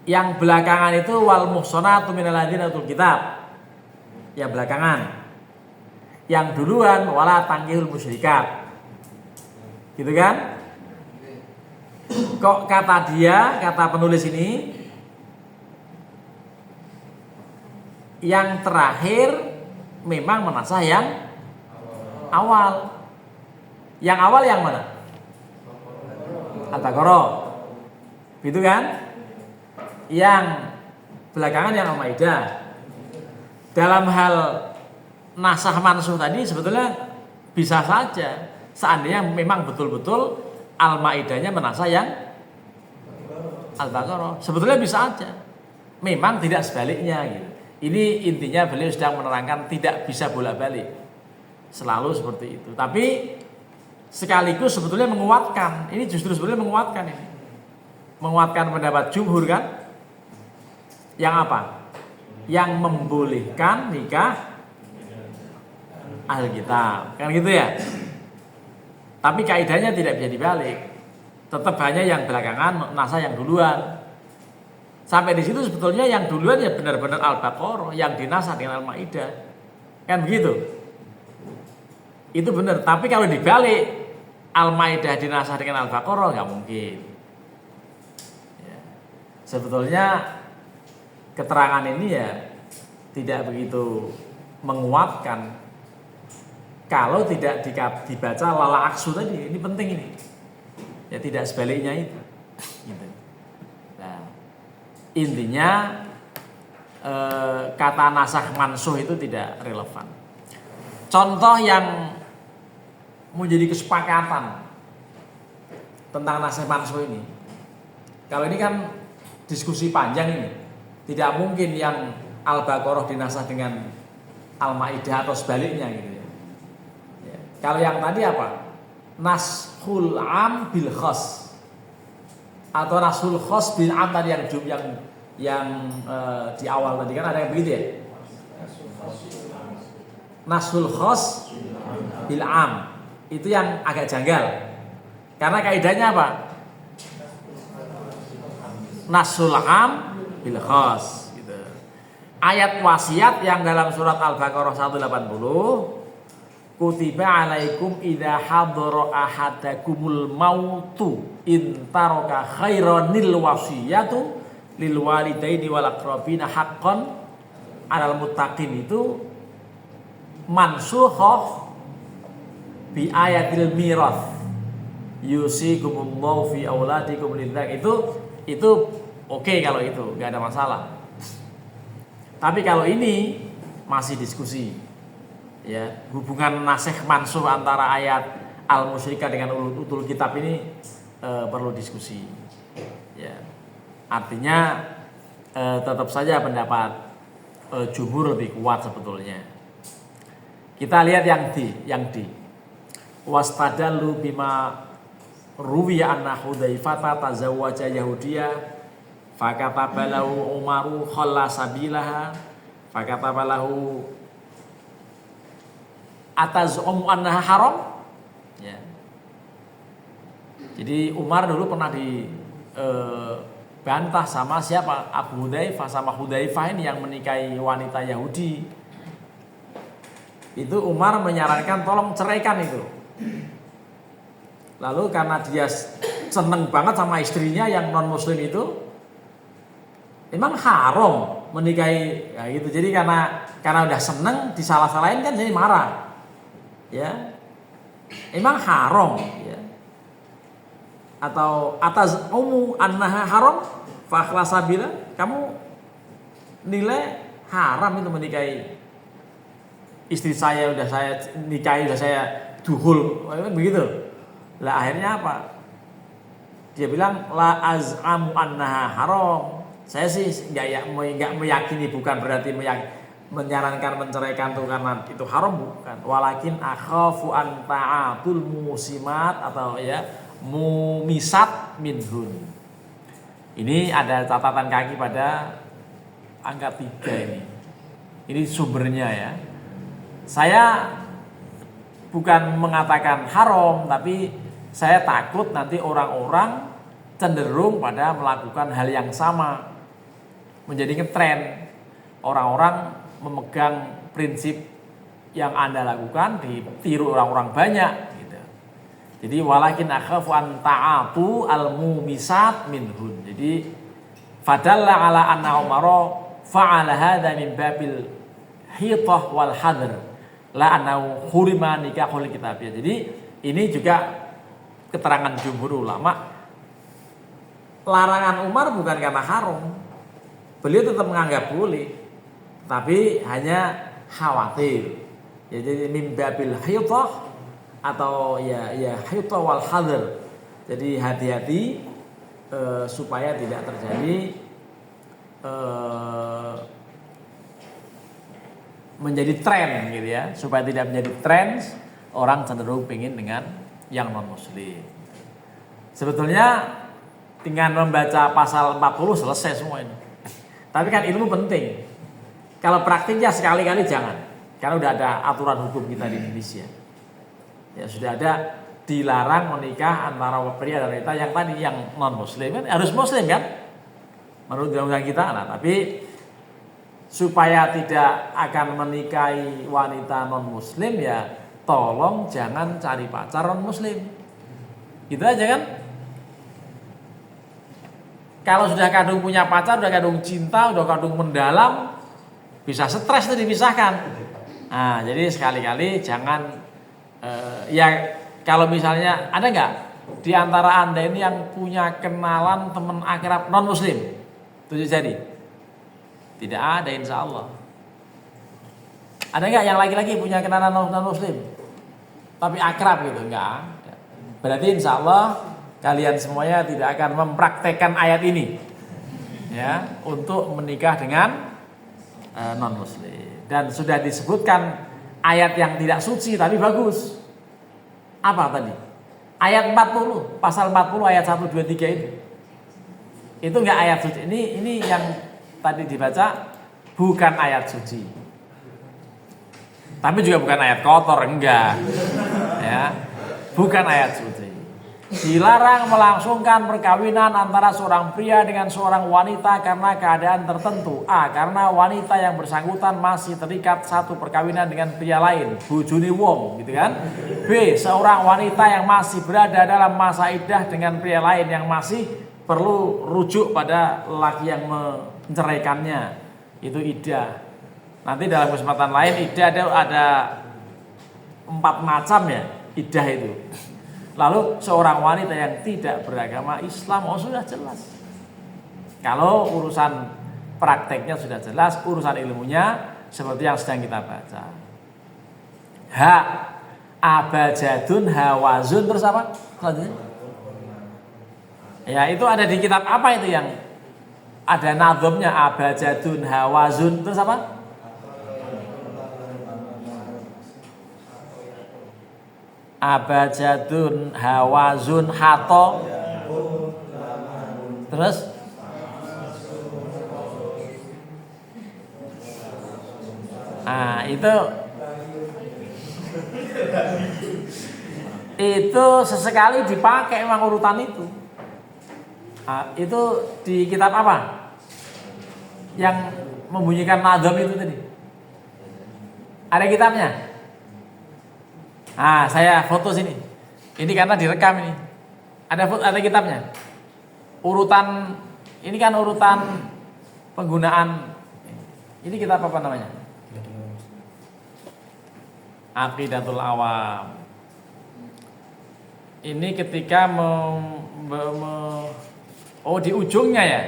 Yang belakangan itu wal muhsanatu minal ladzina utul kitab. Yang belakangan. Yang duluan wala tankihul musyrikat. Gitu kan? Kok kata penulis ini yang terakhir memang menasah yang awal. Yang awal yang mana? Al-Baqarah. Gitu kan? Yang belakangan yang Al-Maidah. Dalam hal nasah mansuh tadi sebetulnya bisa saja seandainya memang betul-betul Al-Maidahnya menasah yang Al-Baqarah. Sebetulnya bisa aja. Memang tidak sebaliknya gitu. Ini intinya beliau sedang menerangkan tidak bisa bolak-balik. Selalu seperti itu. Tapi sekaligus sebetulnya menguatkan. Ini justru sebetulnya menguatkan ini. Menguatkan pendapat jumhur kan? Yang apa? Yang membolehkan nikah ahli kitab. Kan gitu ya? Tapi kaidahnya tidak bisa dibalik. Tetap hanya yang belakangan nasah yang duluan. Sampai di situ sebetulnya yang duluan ya benar-benar Al-Baqarah, yang dinasah dengan Al-Maidah. Kan begitu? Itu benar, tapi kalau dibalik Al-Maidah dinasah dengan Al-Baqarah nggak mungkin. Ya. Sebetulnya keterangan ini ya tidak begitu menguatkan kalau tidak dibaca lala aksu tadi. Ini penting ini. Ya tidak sebaliknya itu. Gitu. Nah, intinya kata nasakh mansuh itu tidak relevan. Contoh yang menjadi kesepakatan tentang nasakh mansuh ini. Kalau ini kan diskusi panjang ini. Tidak mungkin yang Al-Baqarah dinasakh dengan Al-Maidah atau sebaliknya gitu ya. Kalau yang tadi apa? Nashul am bil khas atau nashul khas bil am tadi yang di awal tadi kan ada yang begitu ya. Nashul khas bil am itu yang agak janggal. Karena kaidahnya apa? Nashul am bil khas gitu. Ayat wasiat yang dalam surat Al-Baqarah 180 kutiba alaikum idza hadara ahadakumul mautu in taraka khairanil wasiyatu lil walidaini wal aqrabina haqqan alal muttaqin itu mansukhah bi ayatil mirath yusikumullahu fi auladikum lidzak itu oke kalau itu enggak ada masalah. Tapi kalau ini masih diskusi. Ya, hubungan nasikh mansuh antara ayat al-musyrikah dengan utul kitab ini perlu diskusi. Ya. Artinya tetap saja pendapat jumhur lebih kuat sebetulnya. Kita lihat yang di wastadallu bima ruwiya anna Hudzaifah tazawwaja Yahudiyah fakatabalahu Umaru khalla sabilaha fakatabalahu atazumu annaha haram. Ya. Jadi Umar dulu pernah dibantah sama siapa? Abu Hudzaifah, sama Hudzaifah ini yang menikahi wanita Yahudi. Itu Umar menyarankan tolong ceraikan itu. Lalu karena dia seneng banget sama istrinya yang non muslim itu, memang haram menikahi ya gitu. Jadi karena udah seneng disalah-salahin kan jadi marah. Ya, emang haram ya. Atau atas annaha haram fa akhlasa kamu nilai haram itu menikahi istri saya, udah saya nikahi, udah saya duhul begitu. Lah akhirnya apa? Dia bilang la az'amu annaha haram. Saya sih enggak meyakini, bukan berarti menyarankan menceraikan itu karena itu haram, bukan. Walakin akhafu an ta'atul musimat atau ya mumisat minhun. Ini ada catatan kaki pada angka 3 ini. Ini sumbernya ya. Saya bukan mengatakan haram, tapi saya takut nanti orang-orang cenderung pada melakukan hal yang sama menjadi ngetren. Orang-orang memegang prinsip yang Anda lakukan ditiru orang-orang banyak gitu. Jadi walakin akhafu an ta'atu al-mumisat minhun. Jadi fadalla ala anna Umara fa'ala hadza min babil hitah wal hadr la annahu hurima nikahul kitabiyah. Jadi ini juga keterangan jumhur ulama, larangan Umar bukan karena haram. Beliau tetap menganggap boleh, tapi hanya khawatir. Ya, jadi min babil hitah atau ya hitah wal hadr. Jadi hati-hati supaya tidak terjadi menjadi tren gitu ya, supaya tidak menjadi tren orang cenderung pengen dengan yang non muslim. Sebetulnya tinggal membaca pasal 40 selesai semua ini. Tapi kan ilmu penting. Kalau praktiknya sekali-kali jangan, karena udah ada aturan hukum kita di Indonesia. Ya sudah ada, dilarang menikah antara pria dan wanita yang tadi yang non muslim, kan harus muslim kan menurut undang-undang kita. Nah, tapi supaya tidak akan menikahi wanita non muslim, ya tolong jangan cari pacar non muslim. Gitu aja kan. Kalau sudah kadung punya pacar, udah kadung cinta, udah kadung mendalam, bisa stres itu dipisahkan. Nah, jadi sekali-kali jangan ya kalau misalnya ada nggak di antara Anda ini yang punya kenalan teman akrab non muslim? Tunjuk jari. Tidak ada, insya Allah. Ada nggak yang laki-laki punya kenalan non muslim tapi akrab gitu? Enggak. Berarti insya Allah kalian semuanya tidak akan mempraktekkan ayat ini ya untuk menikah dengan non muslim. Dan sudah disebutkan ayat yang tidak suci tapi bagus. Apa tadi? Ayat 40, pasal 40 ayat 1, 2, 3 itu. Itu enggak ayat suci. Ini yang tadi dibaca bukan ayat suci. Tapi juga bukan ayat kotor, enggak. Ya. Bukan ayat suci. Dilarang melangsungkan perkawinan antara seorang pria dengan seorang wanita karena keadaan tertentu. A. Karena wanita yang bersangkutan masih terikat satu perkawinan dengan pria lain, bojone wong, gitu kan. B. Seorang wanita yang masih berada dalam masa iddah dengan pria lain yang masih perlu rujuk pada laki yang menceraikannya. Itu iddah. Nanti dalam kesempatan lain iddah ada 4 macam ya iddah itu. Lalu seorang wanita yang tidak beragama Islam, sudah jelas. Kalau urusan prakteknya sudah jelas, urusan ilmunya seperti yang sedang kita baca. H. Abajadun hawazun, terus apa? Selanjutnya. Ya itu ada di kitab apa itu yang ada nadhomnya, abajadun hawazun, terus apa? Abajadun hawazun hato, terus itu sesekali dipakai memang urutan itu. Itu di kitab apa yang membunyikan nadhom itu tadi? Ada kitabnya? Saya foto sini. Ini karena direkam ini. Ada kitabnya. Urutan ini kan urutan penggunaan. Ini kitab apa namanya? Aqidatul Awam. Ini ketika di ujungnya ya.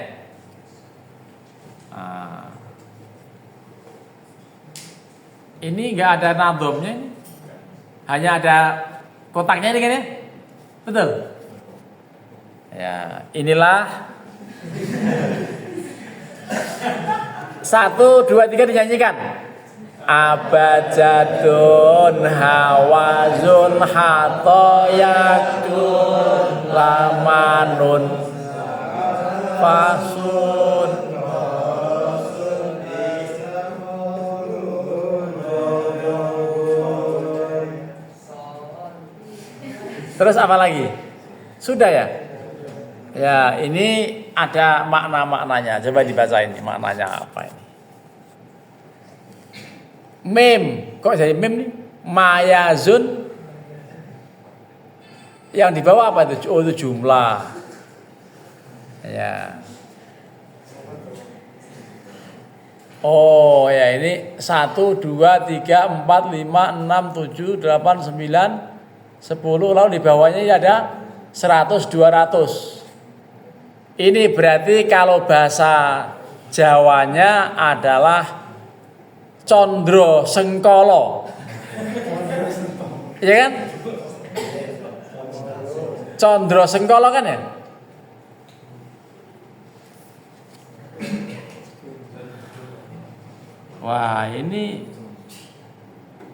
Ini enggak ada nadhomnya ini. Hanya ada kotaknya ini kan ya? Betul? Ya, inilah 1, 2, 3 dinyanyikan. Abajadun hawazun hatoyakun lamanun fasun. Terus apa lagi? Sudah ya? Ya, ini ada makna-maknanya. Coba dibaca ini maknanya apa ini. Mim, kok jadi mim nih? Mayazun. Yang di bawah apa itu? Oh, itu jumlah. Ya. Oh ya, ini 1, 2, 3, 4, 5, 6, 7, 8, 9, 10. Lalu di bawahnya ini ada 100, 200. Ini berarti kalau bahasa Jawanya adalah condro sengkolo. Iya kan? Condro sengkolo kan ya? Wah, ini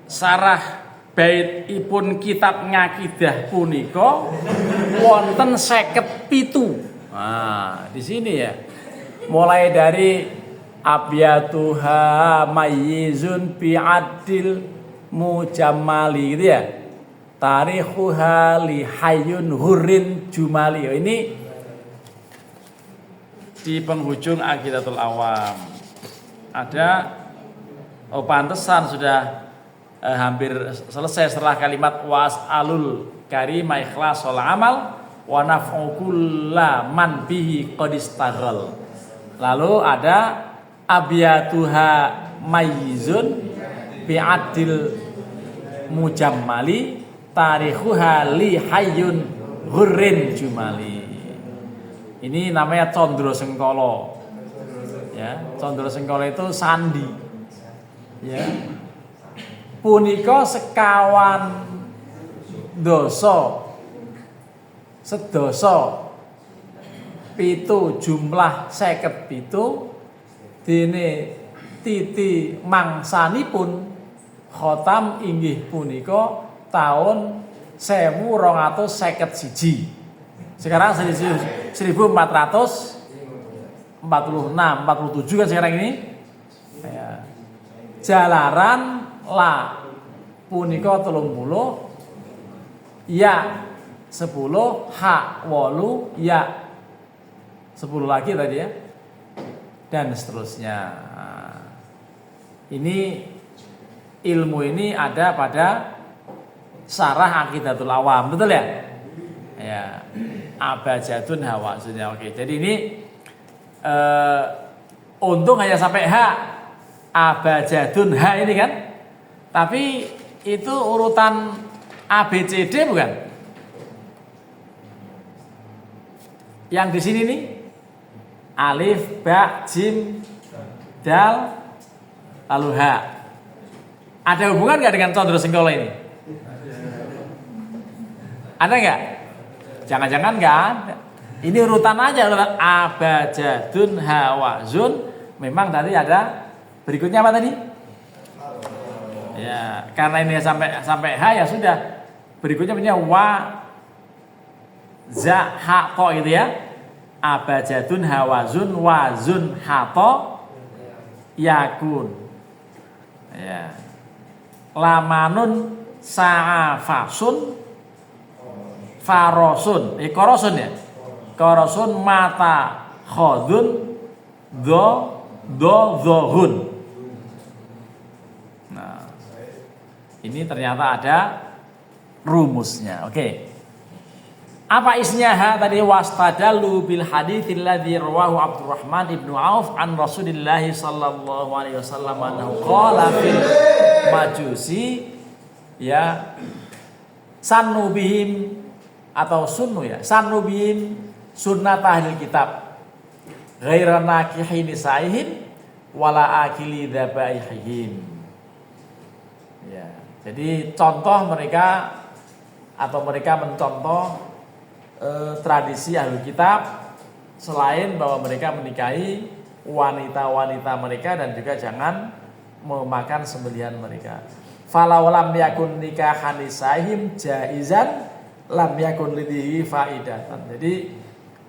sarah baitipun kitab ngakidah punika wonten 57. Nah, di sini ya. Mulai dari abyatuha mayyizun bi'adil mujammali gitu ya. Tarikhuha li hayyun hurrin jumali. Ini di penghujung Aqidatul Awam. Ada pantesan sudah hampir selesai setelah kalimat was'alul karima ikhlasul amal wa naf'u kullaman bihi qad istaghal. Lalu ada abyatuha mayyizun bi'adil mujammali tarikhuha li hayyun hurrin jumali. Ini namanya condro sengkolo. Ya, condro sengkolo itu sandi. Ya. Punika sekawan doso sedoso pitu jumlah 57 dene titi mangsanipun khotam inggih punika tahun 1251. Sekarang 1446, 47 kan sekarang ini. Ya. Jalaran la punika 30 ya 10 ha 8 ya 10 lagi tadi ya. Dan seterusnya. Ini ilmu ini ada pada Syarah Aqidatul Awam, betul ya? Ya. Abajadun hawazunnya. Oke, jadi ini untung hanya sampai H. Abajadun H ini kan. Tapi itu urutan ABCD bukan? Yang di sini nih alif, ba, jim, dal, lalu H. Ada hubungan nggak dengan condro sengkolo ini? Ada nggak? Jangan-jangan nggak ada. Ini urutan aja, urutan abajadun hawazun. Memang tadi ada berikutnya apa tadi? Ya, karena ini sampai H ya sudah. Berikutnya punya wa za ha to gitu ya. Abajadun hawazun wazun ha to yakun. Ya. Lamanun sa'afasun farosun. Korosun ya. Korosun mata khodun dohun. Nah, ini ternyata ada rumusnya. Oke. Apa isinya tadi wastadalu bil haditsil ladzi rawahu Abdurrahman ibnu Auf an Rasulillah sallallahu alaihi wasallam annahu qala fil majusi ya sannu bihim atau sunnu ya sannu bihim sunnat ahli kitab ghaira nakihin nisaihim wala akili dzabaihim. Ya, jadi contoh mereka atau mereka mencontoh tradisi ahli kitab selain bahwa mereka menikahi wanita-wanita mereka dan juga jangan memakan sembelihan mereka. Falau lam yakun nikahan nisaihim jaizan lam yakun lidhi faidatan. Jadi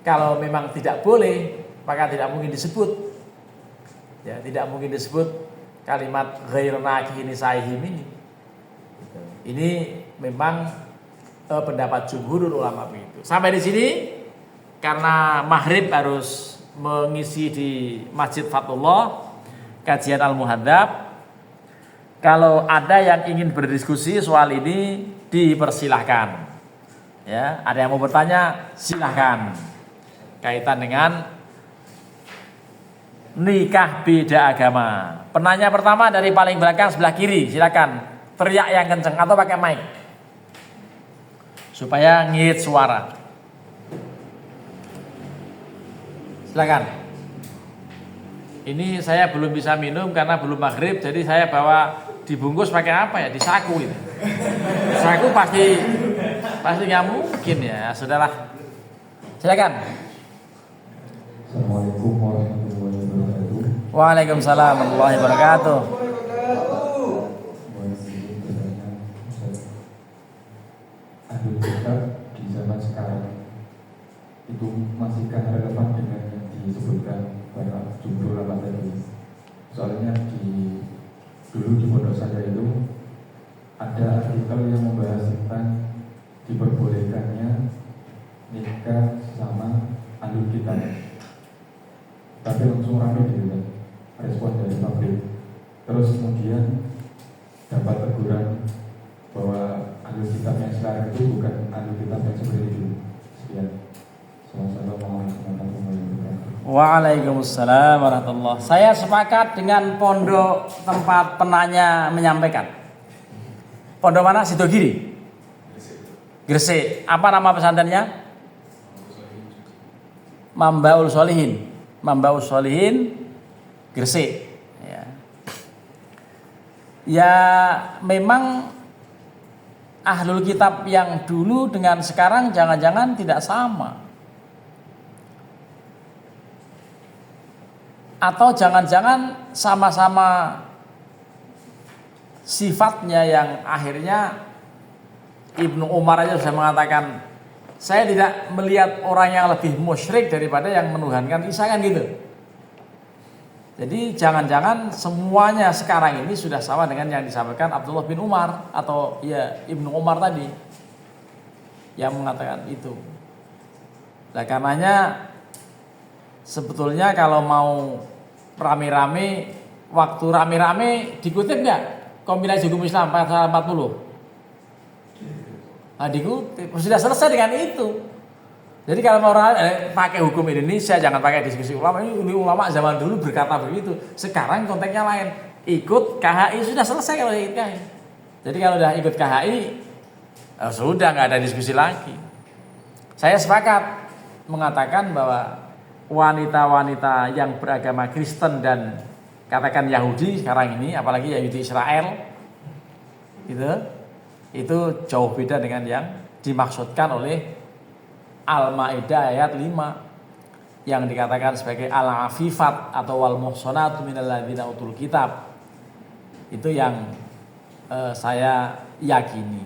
kalau memang tidak boleh maka tidak mungkin disebut. Ya, tidak mungkin disebut kalimat ghair nakihin nisaihim ini. Ini memang pendapat jumhurul ulama begitu. Sampai di sini karena maghrib harus mengisi di Masjid Fatullah kajian Al-Muhadzab. Kalau ada yang ingin berdiskusi soal ini dipersilahkan. Ya, ada yang mau bertanya silahkan. Kaitan dengan nikah beda agama. Penanya pertama dari paling belakang sebelah kiri, silakan teriak yang kenceng atau pakai mic supaya ngit suara. Silakan. Ini saya belum bisa minum karena belum maghrib, jadi saya bawa dibungkus pakai apa ya? Di saku itu. Saku pasti nggak mungkin ya, saudara. Silakan. Assalamualaikum warahmatullahi wabarakatuh. Waalaikumsalam warahmatullahi wabarakatuh. Mohon izin bertanya, Ustaz. Ahlul kitab di zaman sekarang itu masihkah relevan dengan yang disebutkan pada jumhur ulama tadi? Soalnya dulu di pondok saya itu ada artikel yang membahas tentang diperbolehkannya nikah sama ahlul kitab. Tapi langsung rame gitu kan respon dari pabrik. Terus kemudian dapat teguran bahwa ahlul kitab yang sekarang itu bukan ahlul kitab yang seperti itu. Sekian. Wassalamualaikum warahmatullahi wabarakatuh. Waalaikumsalam warahmatullahi wabarakatuh. Saya sepakat dengan pondok tempat penanya menyampaikan. Pondok mana? Sidogiri? Gresik. Apa nama pesantrennya? Mambaul Sholihin. Mambaul Sholihin Gresik. Ya memang ahlul kitab yang dulu dengan sekarang jangan-jangan tidak sama. Atau jangan-jangan sama-sama sifatnya yang akhirnya Ibnu Umar aja sudah mengatakan, saya tidak melihat orang yang lebih musyrik daripada yang menuhankan Isa, kan gitu. Jadi jangan-jangan semuanya sekarang ini sudah sama dengan yang disampaikan Abdullah bin Umar atau ya Ibnu Umar tadi yang mengatakan itu. Nah karenanya sebetulnya kalau mau rame-rame, waktu rame-rame dikutip nggak kompilasi hukum Islam pasal 40? Nah dikutip, sudah selesai dengan itu. Jadi kalau mau pakai hukum Indonesia, jangan pakai diskusi ulama. Ini ulama zaman dulu berkata begitu. Sekarang konteksnya lain. Ikut KHI sudah selesai kalau ikut KHI. Jadi kalau sudah ikut KHI, sudah nggak ada diskusi lagi. Saya sepakat mengatakan bahwa wanita-wanita yang beragama Kristen dan katakan Yahudi sekarang ini, apalagi Yahudi Israel, itu jauh beda dengan yang dimaksudkan oleh Al-Maidah ayat 5 yang dikatakan sebagai al-afifat atau wal muhsanatu minal ladzina utul kitab. Itu yang saya yakini.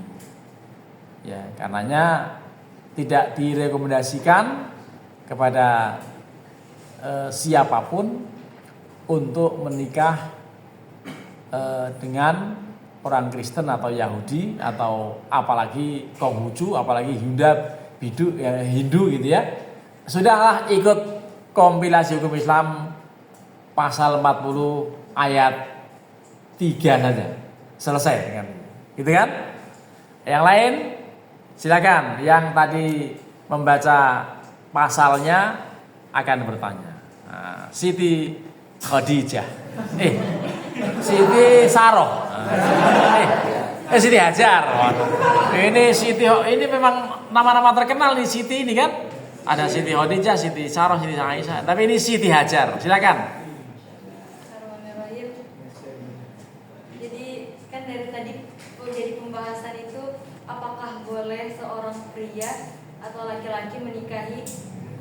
Ya, karenanya tidak direkomendasikan kepada siapapun untuk menikah dengan orang Kristen atau Yahudi atau apalagi Konghucu, apalagi Hindu gitu ya. Sudahlah ikut kompilasi hukum Islam pasal 40 ayat 3 saja. Selesai dengan gitu kan? Yang lain silakan, yang tadi membaca pasalnya akan bertanya. Nah, Siti Khadijah. Siti Saroh. Siti Hajar. Ini memang nama-nama terkenal nih Siti ini kan. Ada Siti Khadijah, Siti Saroh, Siti Aisyah. Tapi ini Siti Hajar. Silakan. Jadi kan dari tadi jadi pembahasan itu apakah boleh seorang pria atau laki-laki menikahi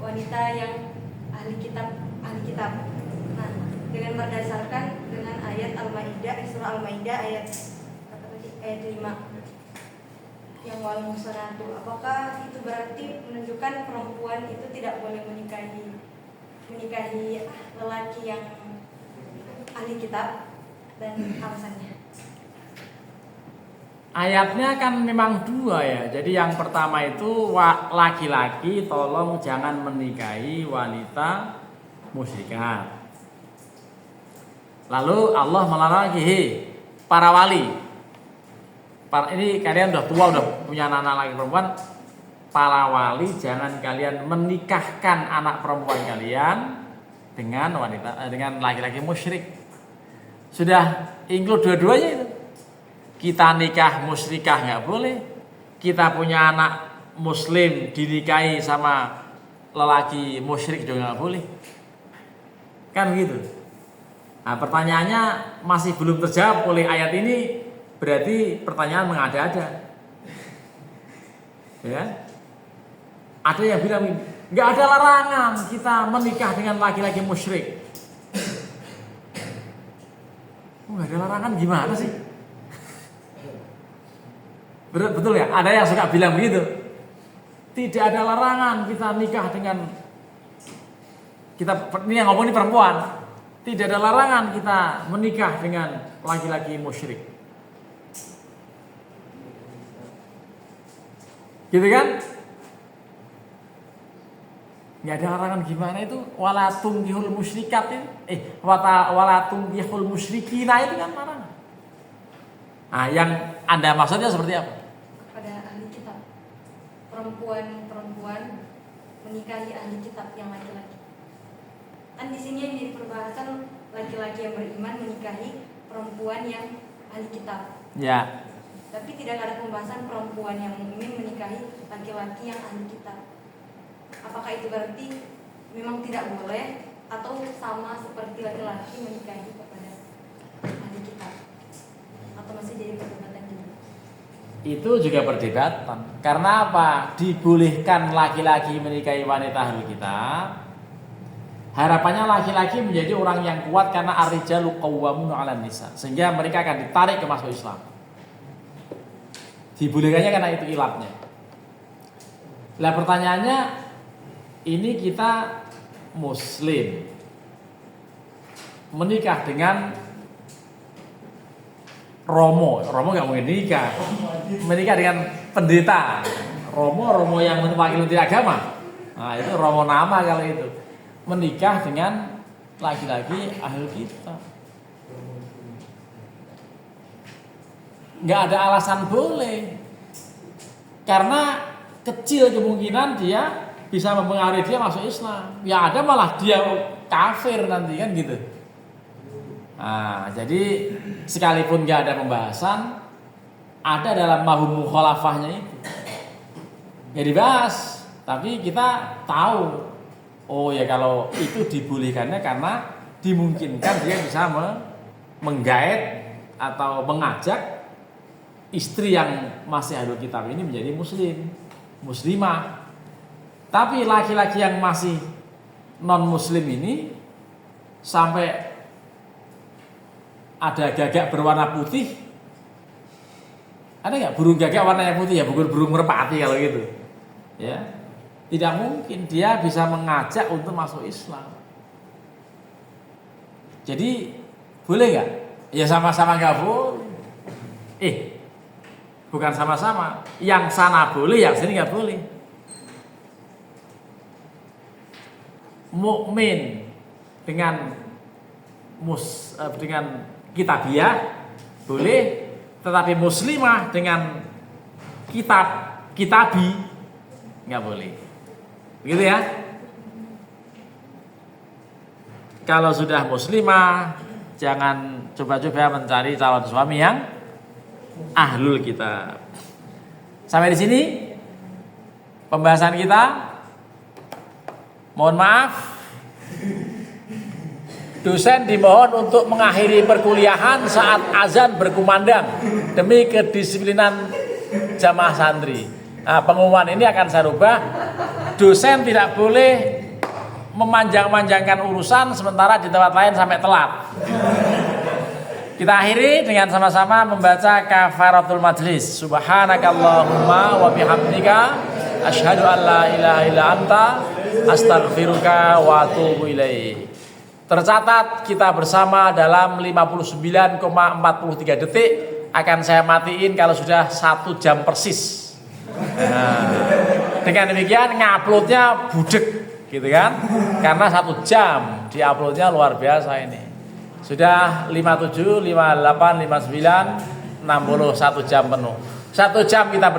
wanita yang ahli kitab. Nah, dengan berdasarkan dengan ayat Al-Maidah, surah Al-Maidah ayat 5 yang wal muhsanatu, apakah itu berarti menunjukkan perempuan itu tidak boleh menikahi lelaki yang ahli kitab, dan alasannya? Ayatnya kan memang dua ya. Jadi yang pertama itu laki-laki tolong jangan menikahi wanita musyrikat. Lalu Allah melarang lagi, "Hei, para wali. Ini kalian udah tua, udah punya anak laki perempuan. Para wali jangan kalian menikahkan anak perempuan kalian dengan dengan laki-laki musyrik." Sudah include dua-duanya itu. Kita nikah musyrikah nggak boleh. Kita punya anak muslim dinikahi sama lelaki musyrik juga nggak boleh. Kan gitu. Nah, pertanyaannya masih belum terjawab oleh ayat ini, berarti pertanyaan mengada-ada. Ya. Ada yang bilang nggak ada larangan kita menikah dengan laki-laki musyrik. Nggak ada larangan gimana sih? Betul ya? Ada yang suka bilang begitu. Tidak ada larangan kita nikah dengan ini yang ngomong ini perempuan. Tidak ada larangan kita menikah dengan laki-laki musyrik. Gitu kan? Nggak ada larangan gimana itu? Wala tungkihul musyrikat itu. Wala tungkihul musyrikina itu kan larangan. Nah, yang Anda maksudnya seperti apa? Kepada ahli kitab. Perempuan menikahi ahli kitab yang laki-laki. Kan di sini yang diperbahasan laki-laki yang beriman menikahi perempuan yang ahli kitab. Ya. Tapi tidak ada pembahasan perempuan yang mukmin menikahi laki-laki yang ahli kitab. Apakah itu berarti memang tidak boleh atau sama seperti laki-laki menikahi kepada ahli kitab? Atau masih jadi perdebatan juga? Itu juga perdebatan. Karena apa? Dibolehkan laki-laki menikahi wanita ahli kitab. Harapannya laki-laki menjadi orang yang kuat karena ar-rijalu qawwamuna 'alan nisa. Sehingga mereka akan ditarik ke masuk Islam. Dibolehkannya karena itu ilatnya. Lah pertanyaannya, ini kita muslim menikah dengan romo nggak mungkin nikah, menikah dengan pendeta, romo yang mewakili agama. Nah itu romo nama kalau itu menikah dengan laki-laki ahli kitab. Nggak ada alasan boleh, karena kecil kemungkinan dia bisa mempengaruhi dia masuk Islam. Ya ada malah dia kafir nanti kan gitu. Nah, jadi sekalipun nggak ada pembahasan, ada dalam mafhum mukhalafahnya itu. Ya dibahas, tapi kita tahu, oh ya kalau itu dibolehkannya karena dimungkinkan dia bisa menggait atau mengajak istri yang masih ahlul kitab ini menjadi muslimah. Tapi laki-laki yang masih non muslim ini sampai ada gagak berwarna putih. Ada nggak burung gagak warnanya putih ya, bukan burung merpati kalau gitu. Ya, tidak mungkin dia bisa mengajak untuk masuk Islam. Jadi boleh nggak? Ya sama-sama nggak boleh. Bukan sama-sama. Yang sana boleh, yang sini nggak boleh. Mukmin dengan kitabiah boleh, tetapi muslimah dengan kitabi nggak boleh. Begitu ya. Kalau sudah muslimah, jangan coba-coba mencari calon suami yang ahlul kitab. Sampai di sini pembahasan kita. Mohon maaf, dosen dimohon untuk mengakhiri perkuliahan saat azan berkumandang demi kedisiplinan jamaah santri. Nah, pengumuman ini akan saya rubah. Dosen tidak boleh memanjang-manjangkan urusan sementara di tempat lain sampai telat. Kita akhiri dengan sama-sama membaca kafaratul majlis. Subhanakallahumma wa bihamdika asyhadu an la ilaha illa anta astaghfiruka wa atubu ilaik. Tercatat kita bersama dalam 59,43 detik akan saya matiin kalau sudah 1 jam persis. Nah, dengan demikian nguploadnya budek gitu kan, karena 1 jam diuploadnya luar biasa ini. Sudah 57, 58, 59, 60, 1 jam penuh. 1 jam kita